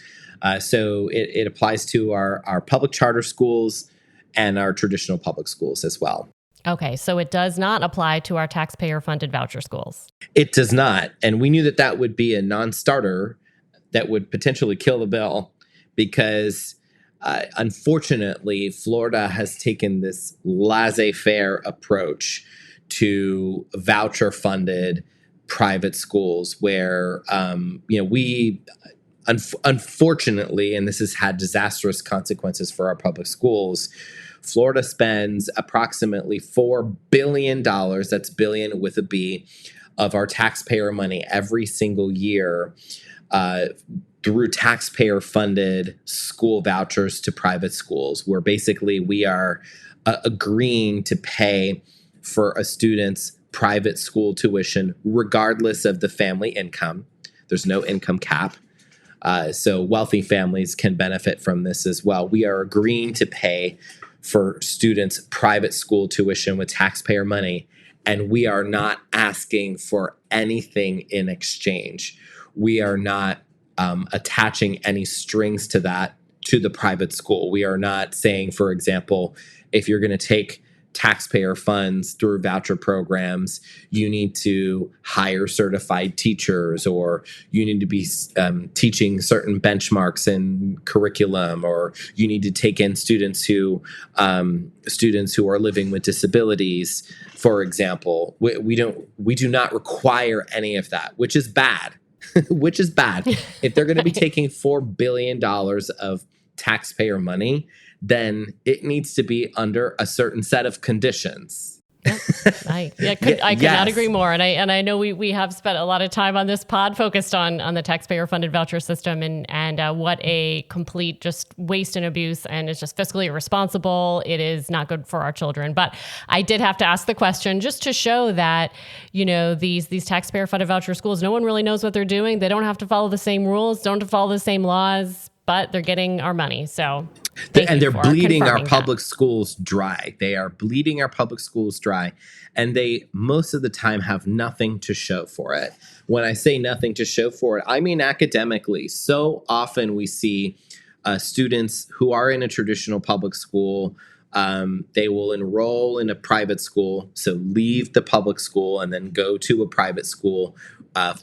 So it applies to our public charter schools and our traditional public schools as well. Okay, so it does not apply to our taxpayer-funded voucher schools. It does not. And we knew that would be a non-starter that would potentially kill the bill, because unfortunately, Florida has taken this laissez-faire approach to voucher-funded private schools where, we unfortunately, and this has had disastrous consequences for our public schools, Florida spends approximately $4 billion, that's billion with a B, of our taxpayer money every single year through taxpayer-funded school vouchers to private schools, where basically we are agreeing to pay for a student's private school tuition regardless of the family income. There's no income cap. So wealthy families can benefit from this as well. We are agreeing to pay for students' private school tuition with taxpayer money, and we are not asking for anything in exchange. We are not attaching any strings to that, to the private school. We are not saying, for example, if you're going to take taxpayer funds through voucher programs, you need to hire certified teachers, or you need to be teaching certain benchmarks in curriculum, or you need to take in students who are living with disabilities, for example. We do not require any of that, which is bad. Which is bad. If they're going to be taking $4 billion of taxpayer money, then it needs to be under a certain set of conditions. I could not agree more. And I know we have spent a lot of time on this pod focused on the taxpayer funded voucher system and what a complete just waste and abuse, and it's just fiscally irresponsible. It is not good for our children. But I did have to ask the question just to show that, these taxpayer funded voucher schools, no one really knows what they're doing. They don't have to follow the same rules, don't have to follow the same laws, but they're getting our money. So they're bleeding our public schools dry. They are bleeding our public schools dry. And they, most of the time, have nothing to show for it. When I say nothing to show for it, I mean academically. So often we see students who are in a traditional public school They will enroll in a private school, so leave the public school and then go to a private school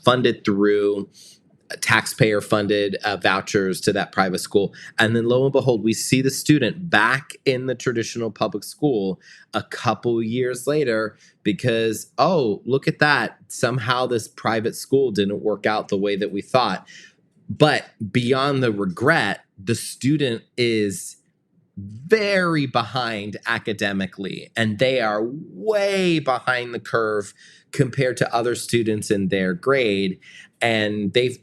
funded through taxpayer funded vouchers to that private school. And then lo and behold, we see the student back in the traditional public school a couple years later because, oh, look at that. Somehow this private school didn't work out the way that we thought. But beyond the regret, the student is very behind academically, and they are way behind the curve compared to other students in their grade. And they've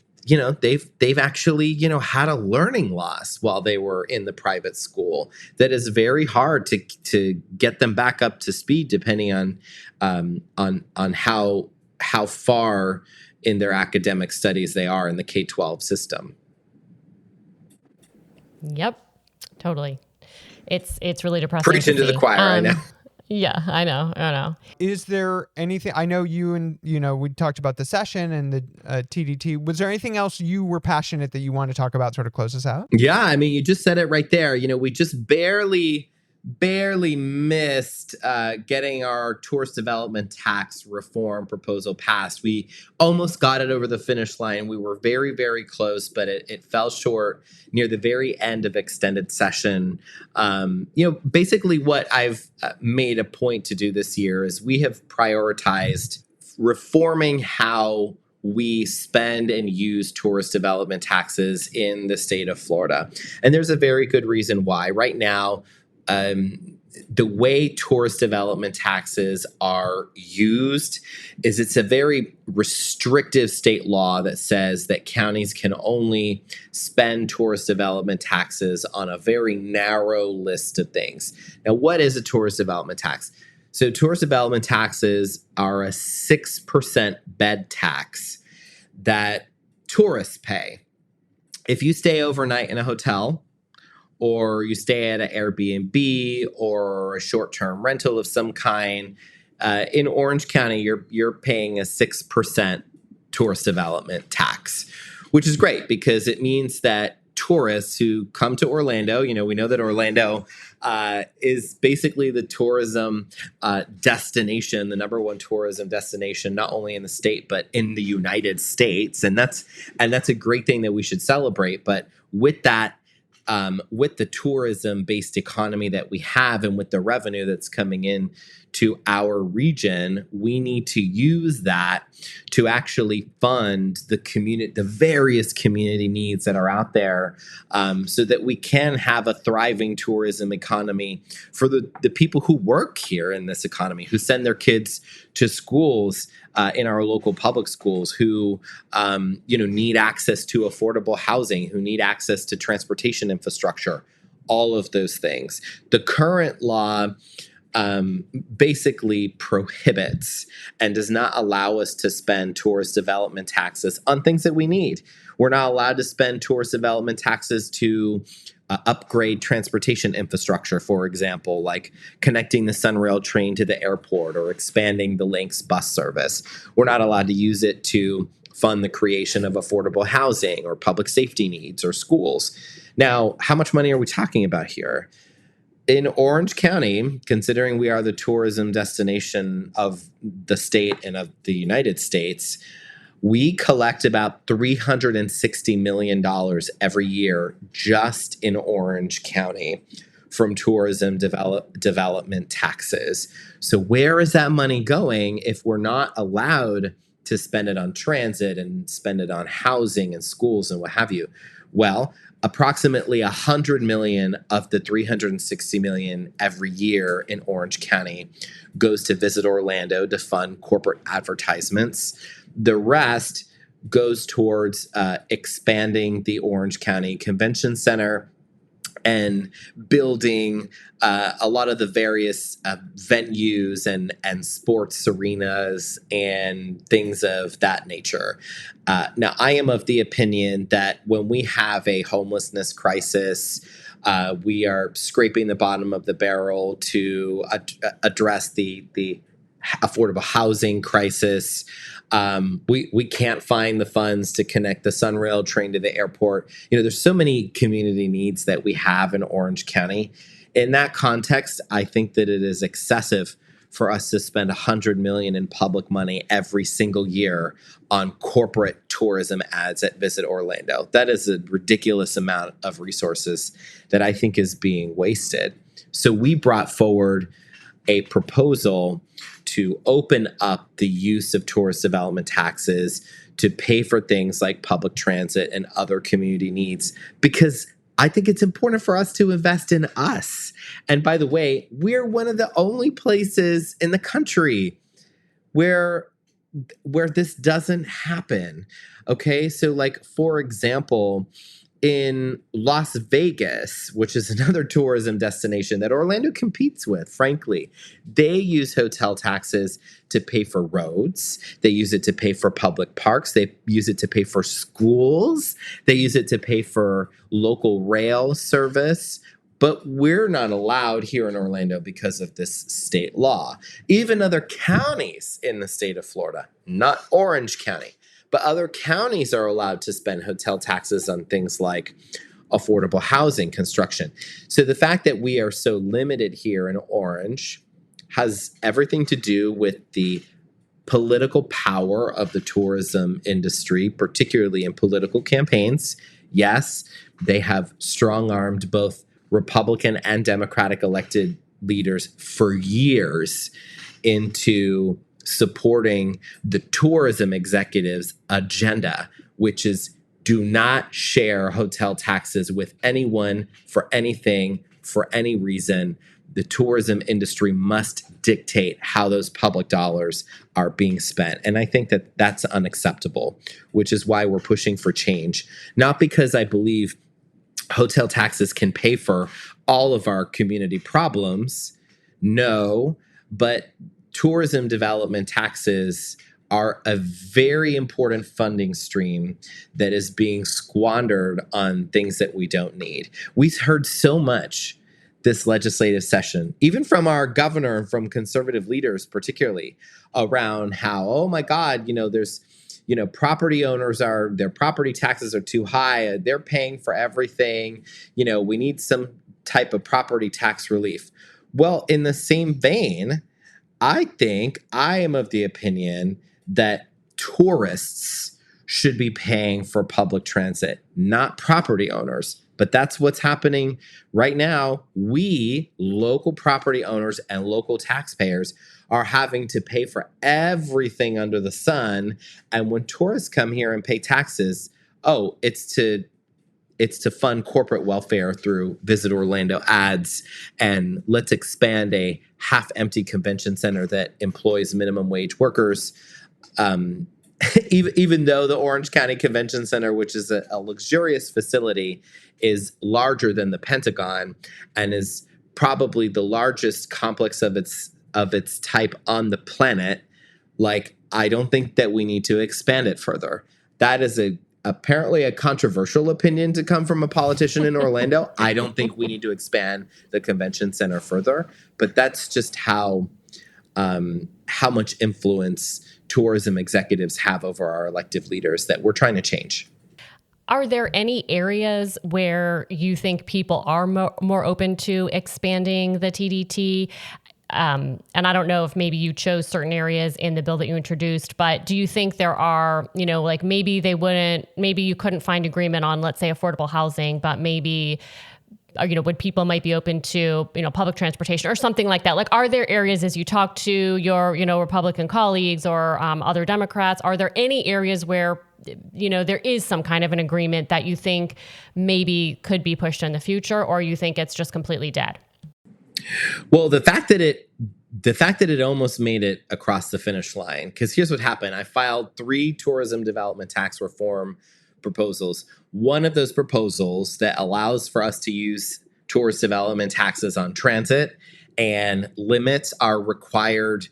actually, had a learning loss while they were in the private school that is very hard to get them back up to speed, depending on how far in their academic studies they are in the K-12 system. Yep, totally. It's really depressing. Preaching to the choir, I know. Yeah, I know. Is there anything, I know you and, we talked about the session and the TDT. Was there anything else you were passionate that you want to talk about, sort of close us out? Yeah, I mean, you just said it right there. We just barely missed getting our tourist development tax reform proposal passed. We almost got it over the finish line. We were very, very close, but it fell short near the very end of extended session. Basically what I've made a point to do this year is we have prioritized reforming how we spend and use tourist development taxes in the state of Florida. And there's a very good reason why. Right now, the way tourist development taxes are used is it's a very restrictive state law that says that counties can only spend tourist development taxes on a very narrow list of things. Now, what is a tourist development tax? So tourist development taxes are a 6% bed tax that tourists pay. If you stay overnight in a hotel, or you stay at an Airbnb or a short-term rental of some kind, in Orange County, you're paying a 6% tourist development tax, which is great because it means that tourists who come to Orlando, we know that Orlando is basically the tourism destination, the number one tourism destination, not only in the state, but in the United States. And that's a great thing that we should celebrate. But with that, with the tourism-based economy that we have and with the revenue that's coming in to our region, we need to use that to actually fund the various community needs that are out there, so that we can have a thriving tourism economy for the people who work here in this economy, who send their kids to schools in our local public schools, who need access to affordable housing, who need access to transportation infrastructure, all of those things. The current law basically prohibits and does not allow us to spend tourist development taxes on things that we need. We're not allowed to spend tourist development taxes to upgrade transportation infrastructure, for example, like connecting the Sunrail train to the airport or expanding the Lynx bus service. We're not allowed to use it to fund the creation of affordable housing or public safety needs or schools. Now, how much money are we talking about here? In Orange County, considering we are the tourism destination of the state and of the United States, we collect about $360 million every year just in Orange County from tourism development taxes. So where is that money going if we're not allowed to spend it on transit and spend it on housing and schools and what have you? Well, approximately 100 million of the 360 million every year in Orange County goes to Visit Orlando to fund corporate advertisements. The rest goes towards expanding the Orange County Convention Center and building a lot of the various venues and sports arenas and things of that nature. Now, I am of the opinion that when we have a homelessness crisis, we are scraping the bottom of the barrel to address the affordable housing crisis. We can't find the funds to connect the Sunrail train to the airport. There's so many community needs that we have in Orange County. In that context, I think that it is excessive for us to spend $100 million in public money every single year on corporate tourism ads at Visit Orlando. That is a ridiculous amount of resources that I think is being wasted. So we brought forward a proposal to open up the use of tourist development taxes to pay for things like public transit and other community needs, because I think it's important for us to invest in us. And by the way, we're one of the only places in the country where this doesn't happen. Okay, so like, for example, in Las Vegas, which is another tourism destination that Orlando competes with, frankly, they use hotel taxes to pay for roads. They use it to pay for public parks. They use it to pay for schools. They use it to pay for local rail service. But we're not allowed here in Orlando because of this state law. Even other counties in the state of Florida, not Orange County, but other counties are allowed to spend hotel taxes on things like affordable housing construction. So the fact that we are so limited here in Orange has everything to do with the political power of the tourism industry, particularly in political campaigns. Yes, they have strong-armed both Republican and Democratic elected leaders for years into supporting the tourism executives' agenda, which is do not share hotel taxes with anyone for anything, for any reason. The tourism industry must dictate how those public dollars are being spent. And I think that that's unacceptable, which is why we're pushing for change. Not because I believe hotel taxes can pay for all of our community problems. No, but tourism development taxes are a very important funding stream that is being squandered on things that we don't need. We've heard so much this legislative session, even from our governor and from conservative leaders, particularly around how, oh my God, there's, property owners their property taxes are too high. They're paying for everything. We need some type of property tax relief. Well, in the same vein, I am of the opinion that tourists should be paying for public transit, not property owners. But that's what's happening right now. We, local property owners and local taxpayers, are having to pay for everything under the sun. And when tourists come here and pay taxes, it's to fund corporate welfare through Visit Orlando ads, and let's expand a half-empty convention center that employs minimum wage workers. Even though the Orange County Convention Center, which is a luxurious facility, is larger than the Pentagon and is probably the largest complex of its type on the planet, I don't think that we need to expand it further. That is apparently a controversial opinion to come from a politician in Orlando. I don't think we need to expand the convention center further, but that's just how much influence tourism executives have over our elected leaders that we're trying to change. Are there any areas where you think people are more open to expanding the TDT? And I don't know if maybe you chose certain areas in the bill that you introduced, but do you think there are, maybe you couldn't find agreement on, let's say, affordable housing, but maybe, would people might be open to, public transportation or something like that? Are there areas, as you talk to your, Republican colleagues or other Democrats, are there any areas where, there is some kind of an agreement that you think maybe could be pushed in the future, or you think it's just completely dead? Well, the fact that it almost made it across the finish line, because here's what happened. I filed 3 tourism development tax reform proposals. One of those proposals that allows for us to use tourist development taxes on transit and limits our required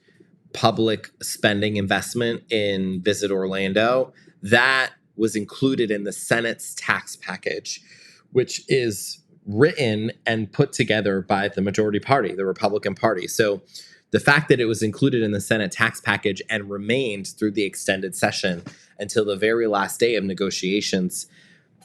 public spending investment in Visit Orlando, that was included in the Senate's tax package, which is written and put together by the majority party, the Republican Party. So the fact that it was included in the Senate tax package and remained through the extended session until the very last day of negotiations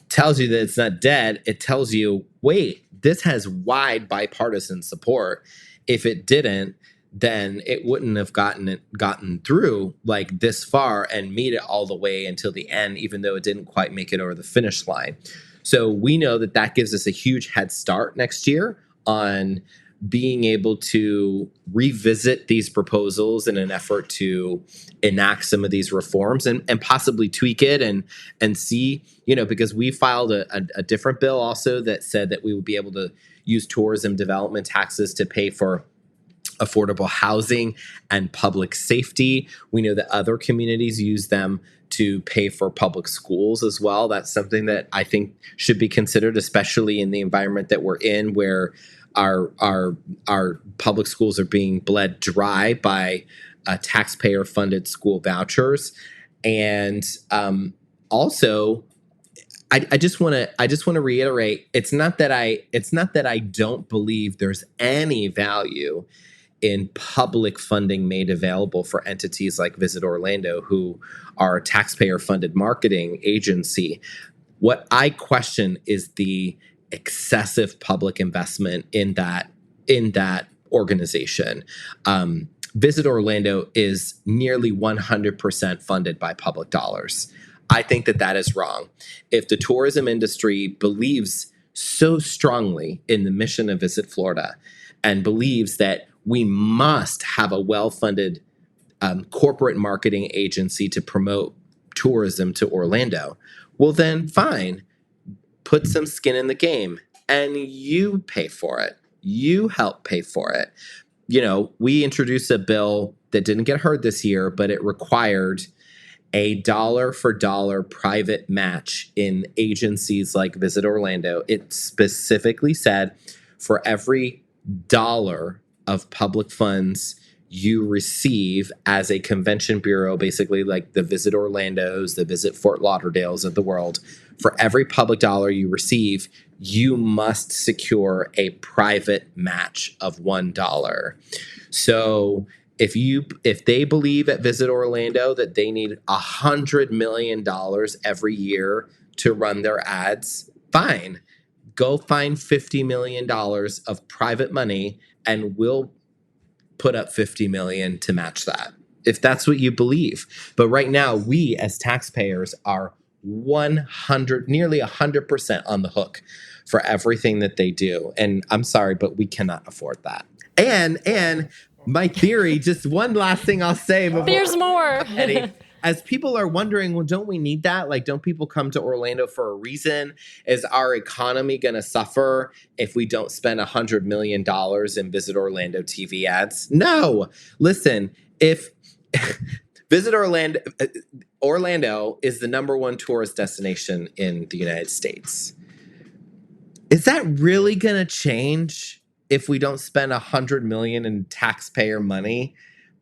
tells you that it's not dead. It tells you, wait, this has wide bipartisan support. If it didn't, then it wouldn't have gotten through like this far and made it all the way until the end, even though it didn't quite make it over the finish line. So we know that that gives us a huge head start next year on being able to revisit these proposals in an effort to enact some of these reforms and possibly tweak it and see, because we filed a different bill also that said that we would be able to use tourism development taxes to pay for affordable housing and public safety. We know that other communities use them to pay for public schools as well. That's something that I think should be considered, especially in the environment that we're in, where our public schools are being bled dry by taxpayer-funded school vouchers. And also, I just want to reiterate, it's not that I don't believe there's any value in public funding made available for entities like Visit Orlando, who are a taxpayer-funded marketing agency. What I question is the excessive public investment in that organization. Visit Orlando is nearly 100% funded by public dollars. I think that is wrong. If the tourism industry believes so strongly in the mission of Visit Florida and believes that we must have a well-funded corporate marketing agency to promote tourism to Orlando, well then fine. Put some skin in the game and you pay for it. You help pay for it. We introduced a bill that didn't get heard this year, but it required a dollar for dollar private match in agencies like Visit Orlando. It specifically said for every dollar of public funds you receive as a convention bureau, basically like the Visit Orlandos, the Visit Fort Lauderdales of the world, for every public dollar you receive, you must secure a private match of $1. So if they believe at Visit Orlando that they need $100 million every year to run their ads, fine. Go find $50 million of private money and we'll put up $50 million to match that, if that's what you believe. But right now, we as taxpayers are nearly 100% on the hook for everything that they do. And I'm sorry, but we cannot afford that. And my theory, just one last thing I'll say before there's more. Eddie, as people are wondering, well, don't we need that? Like, don't people come to Orlando for a reason? Is our economy going to suffer if we don't spend $100 million in Visit Orlando TV ads? No. Listen, if Visit Orlando is the number one tourist destination in the United States, is that really going to change if we don't spend $100 million in taxpayer money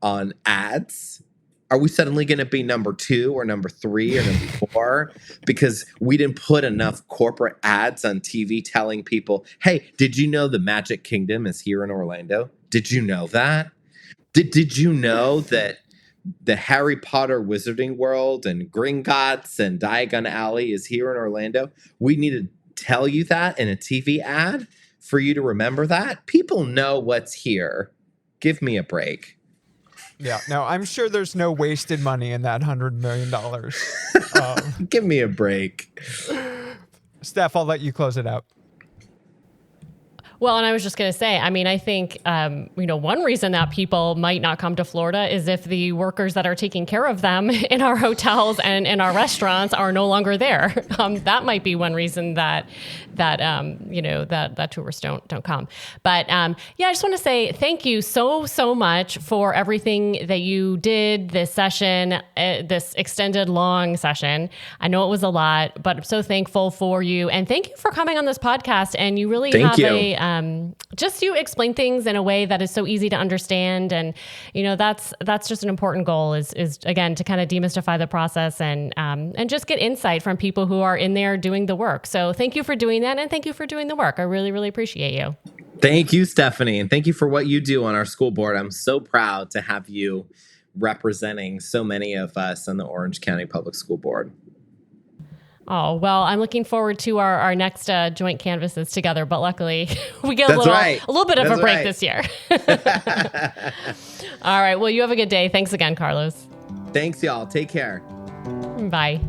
on ads? Are we suddenly going to be number 2 or number 3 or number 4 because we didn't put enough corporate ads on TV telling people, hey, did you know the Magic Kingdom is here in Orlando? Did you know that? Did you know that the Harry Potter Wizarding World and Gringotts and Diagon Alley is here in Orlando? We need to tell you that in a TV ad for you to remember that? People know what's here. Give me a break. Yeah, no, I'm sure there's no wasted money in that $100 million. Give me a break. Steph, I'll let you close it out. Well, and I was just going to say, I mean, I think, one reason that people might not come to Florida is if the workers that are taking care of them in our hotels and in our restaurants are no longer there. That might be one reason that tourists don't come. But I just want to say thank you so much for everything that you did this session, this extended long session. I know it was a lot, but I'm so thankful for you. And thank you for coming on this podcast. And you really just you explain things in a way that is so easy to understand. And, that's just an important goal is again, to kind of demystify the process and just get insight from people who are in there doing the work. So thank you for doing that. And thank you for doing the work. I really, really appreciate you. Thank you, Stephanie. And thank you for what you do on our school board. I'm so proud to have you representing so many of us on the Orange County Public School Board. Oh, well, I'm looking forward to our next joint canvases together, but luckily we get a little bit of a break this year. All right. Well, you have a good day. Thanks again, Carlos. Thanks, y'all. Take care. Bye.